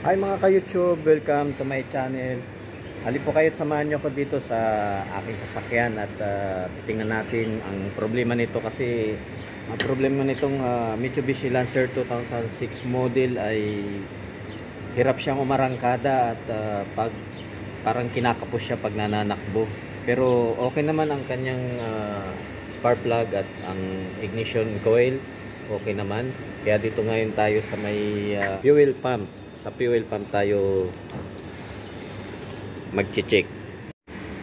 Hi mga ka-YouTube, welcome to my channel. Halip po kayo at samahan nyo ko dito sa aking sasakyan at tingnan natin ang problema nito kasi ang problema nitong Mitsubishi Lancer 2006 model ay hirap siyang umarangkada at parang kinakapos siya pag nananakbo. Pero okay naman ang kanyang spark plug at ang ignition coil, okay naman. Kaya dito ngayon tayo sa may fuel pump. Sa fuel pump tayo mag-check.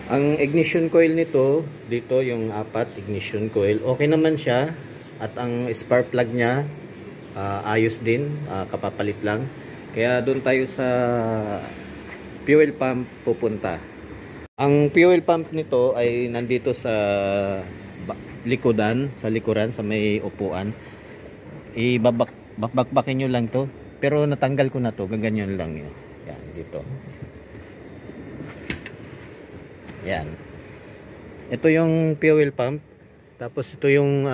Ang ignition coil nito, dito yung apat ignition coil, okay naman siya. At ang spark plug niya, ayos din, kapapalit lang. Kaya doon tayo sa fuel pump pupunta. Ang fuel pump nito ay nandito sa likuran, sa may upuan. Ibabakbakin nyo lang to. Pero natanggal ko na to, gaganyan lang yun. Yan, dito. Yan. Ito yung fuel pump. Tapos ito yung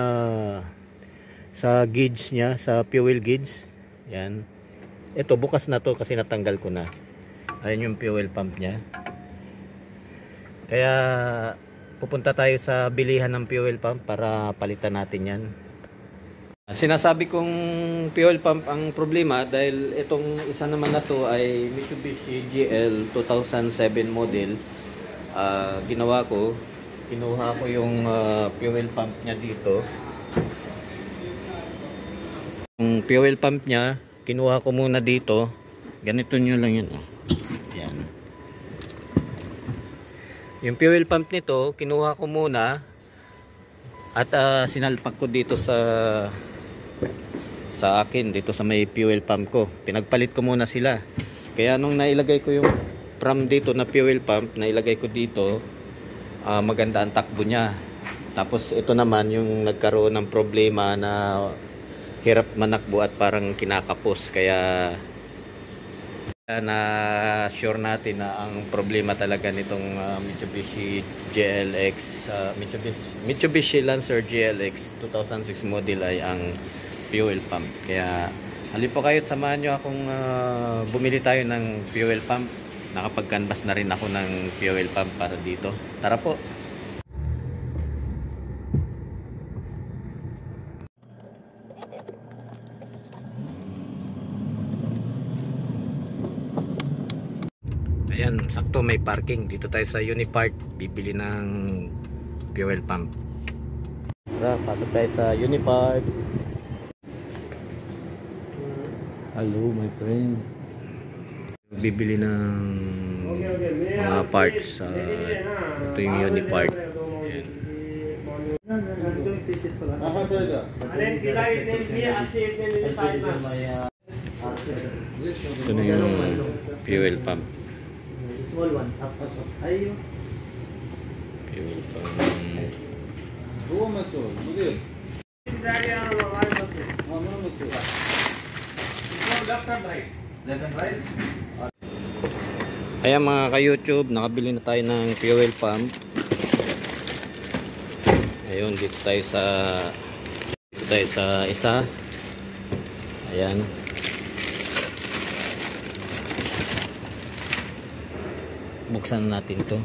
sa gauge niya, sa fuel gauge. Yan. Ito, bukas na to kasi natanggal ko na. Ayan yung fuel pump niya. Kaya pupunta tayo sa bilihan ng fuel pump para palitan natin yan. Sinasabi kong fuel pump ang problema dahil itong isa naman na to ay Mitsubishi GL 2007 model. Kinuha ko yung fuel pump niya dito. Yung fuel pump niya, kinuha ko muna dito. Ganito nyo lang yun. Yan. Yung fuel pump nito, kinuha ko muna at sinalpak ko dito sa akin dito sa may fuel pump ko. Pinagpalit ko muna sila. Kaya nung nailagay ko yung from dito na fuel pump, nailagay ko dito, maganda ang takbo niya. Tapos ito naman yung nagkaroon ng problema na hirap manakbo at parang kinakapos. Kaya na sure natin na ang problema talaga nitong Mitsubishi GLX, Mitsubishi Lancer GLX 2006 model ay ang fuel pump. Kaya halip po kayo at samahan nyo akong bumili tayo ng fuel pump. Nakapag-canvas na rin ako ng fuel pump para dito. Tara po. Ayan, sakto may parking. Dito tayo sa Unipart, bibili ng fuel pump. Tara, pasok tayo sa Unipart. Hello my friend. Bibili ng mga parts. Ito yung Unipart. Ito na yung fuel pump. Small one. Fuel pump. Ayan mga ka-YouTube, nakabili na tayo ng fuel pump. Ayun, dito tayo sa isa. Ayan. Buksan natin to.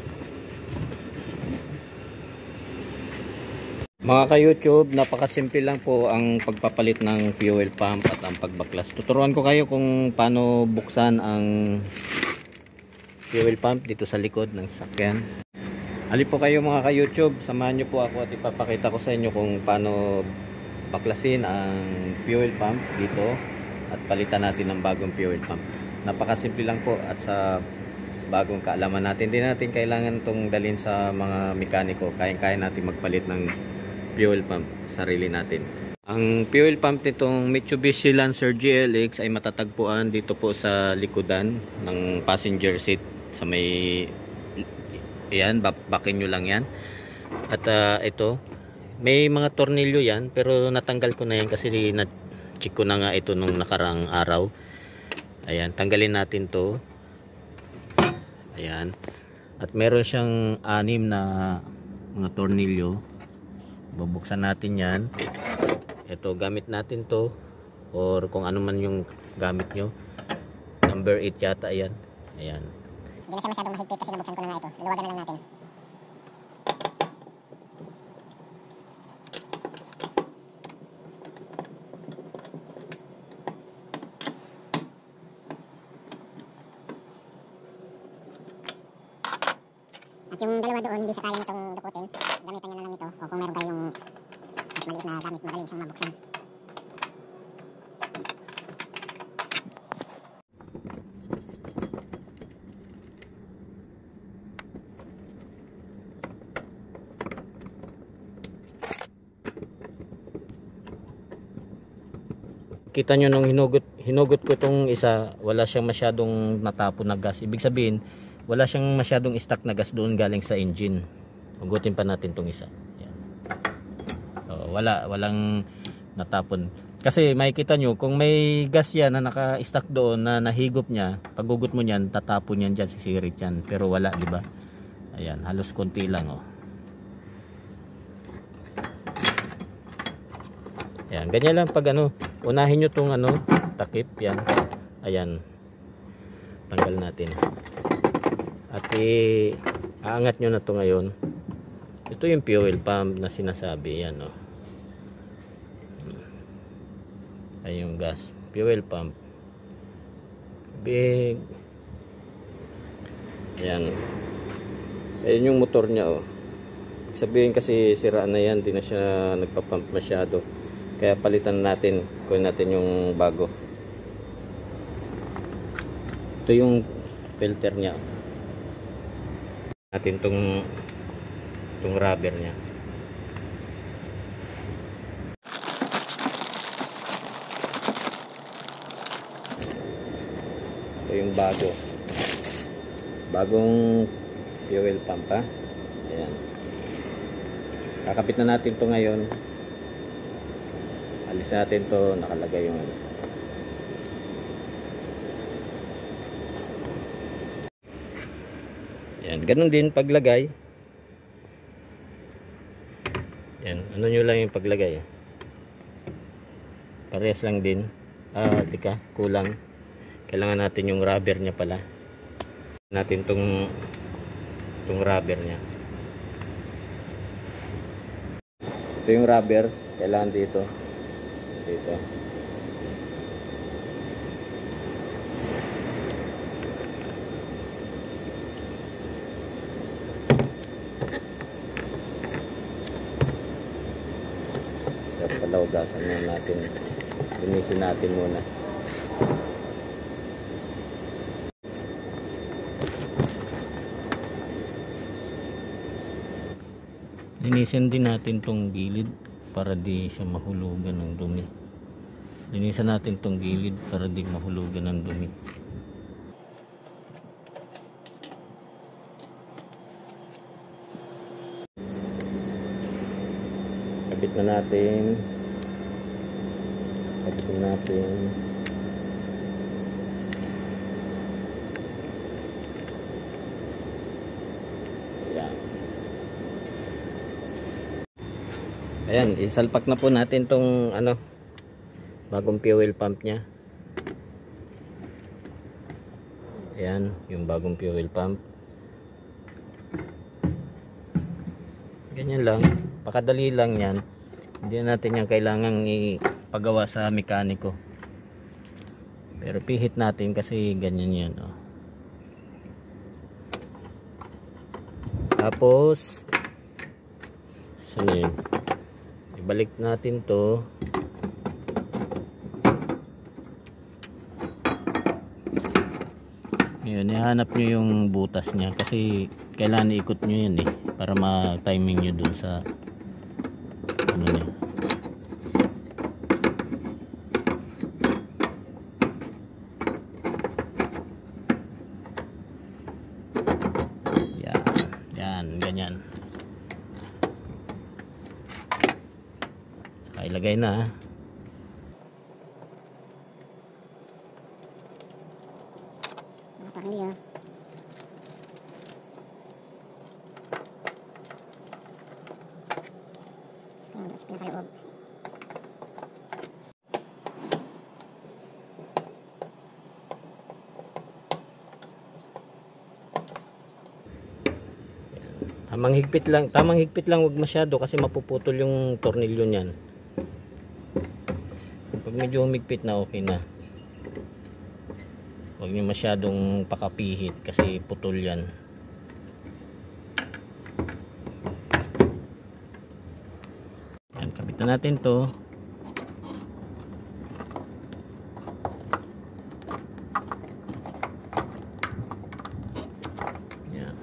Mga ka-YouTube, napakasimple lang po ang pagpapalit ng fuel pump at ang pagbaklas. Tuturuan ko kayo kung paano buksan ang fuel pump dito sa likod ng sasakyan. Halip po kayo mga ka-YouTube, samahan nyo po ako at ipapakita ko sa inyo kung paano baklasin ang fuel pump dito at palitan natin ng bagong fuel pump. Napakasimple lang po at sa bagong kaalaman natin, hindi natin kailangan itong dalhin sa mga mekaniko. Kaya natin magpalit ng fuel pump, sarili natin. Ang fuel pump nitong Mitsubishi Lancer GLX ay matatagpuan dito po sa likudan ng passenger seat sa may yan, bakin nyo lang yan. At ito, may mga tornilyo yan pero natanggal ko na yan kasi na-check ko na nga ito nung nakarang araw. Ayan, tanggalin natin to. Ayan. At meron siyang 6 na mga tornilyo. Bubuksan natin yan. Ito, gamit natin to or kung ano man yung gamit nyo. number 8 yata yan. Ayan. Hindi na siya masyadong mahigpit kasi nabuksan ko na nga ito. Luluwagan na lang natin. At yung dalawa doon, hindi siya kaya nitong dukutin. Gamitan niya na lang ito. O kung meron kayong mas maliit na gamit, magaling siyang mabuksan. Kita nyo nung hinugot ko itong isa, wala siyang masyadong natapon na gas. Ibig sabihin, wala siyang masyadong stock na gas doon galing sa engine. Hugutin pa natin itong isa. Ayan. Walang natapon. Kasi makikita nyo, kung may gas yan na naka-stock doon na nahigop niya, paggugot mo niyan, tatapon yan dyan, sisirit yan. Pero wala, di ba? Ayan, halos konti lang, oh. Ayan, ganyan lang pag ano, unahin nyo tong ano, takip, yan. Ayan. Tanggal natin. At aangat nyo na to ngayon. Ito yung fuel pump na sinasabi, yan, oh. Ay yung gas, fuel pump. Big. Ayan. Ayan yung motor niya, oh. Sabihin kasi sira na yan, di na siya nagpa-pump masyado. Kaya palitan natin, kunin natin yung bago. Ito yung filter niya. Natin tong rubber niya. Ito yung bago. Bagong fuel pump, ha. Ayan. Kakapit na natin to ngayon. Alis natin to, nakalagay yung ano. Yan, ganun din paglagay. Yan, ano nyo lang yung paglagay. Parehas lang din. Tika, kulang. Kailangan natin yung rubber niya pala. Natin tong rubber niya. Ito yung rubber, kailangan dito. Dito. Dapat palawgasan muna natin. Linisin natin muna. Linisin din natin tong gilid para di siya mahulugan ng dumi. Linisan natin tong gilid para di mahulugan ng dumi. Kabit na natin. Kabit na natin. Ayan. Ayan, isalpak na po natin tong ano, bagong fuel pump nya. Ayan, yung bagong fuel pump. Ganyan lang, pakadali lang yan. Hindi natin yan kailangang ipagawa sa mekaniko. Pero pihit natin kasi ganyan yan, oh. Tapos saan yun? Ibalik natin to. Ngayon, ihanap nyo yung butas niya kasi kailangan iikot nyo yan para ma-timing nyo dun sa ano niya. Yan, ganyan. Saka ilagay na. Tornilyo. Ayan, sa pinakaloob. Tamang higpit lang, wag masyado kasi mapuputol yung tornilyo niyan. Pag medyo humigpit na, okay na. Wag niyo masyadong pakapihit kasi putol yan. Yan, kapitan natin to. Yan.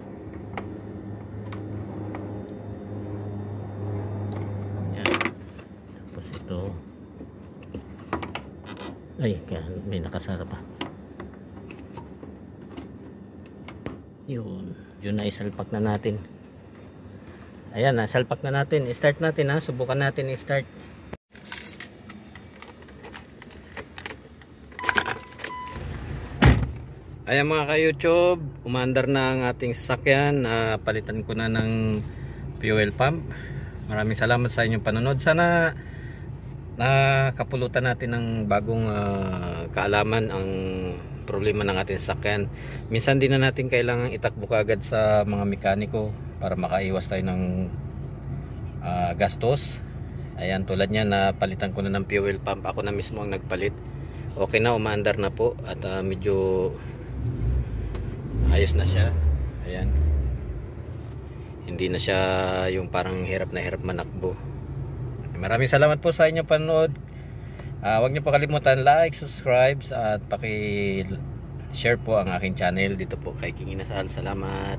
Yan. Tapos ito. Ay, may nakasara pa. Yun na, isalpak na natin. Ayan, nasalpak na natin. I-start natin ha, subukan natin i-start. Ayan mga ka-YouTube, umandar na ang ating sasakyan. Palitan ko na ng fuel pump. Maraming salamat sa inyong panonood. Sana nakapulutan natin ng bagong kaalaman ang problema ng ating sasakyan. Minsan din na natin kailangan itakbo kaagad sa mga mekaniko para makaiwas tayo ng gastos. Ayan, tulad niya, napalitan ko na ng fuel pump. Ako na mismo ang nagpalit. Okay na, umaandar na po at medyo ayos na siya. Ayan, hindi na siya yung parang hirap na hirap manakbo. Maraming salamat po sa inyong panonood. Huwag niyo po kalimutan like, subscribe at paki-share po ang aking channel dito po kay King Inasal. Salamat.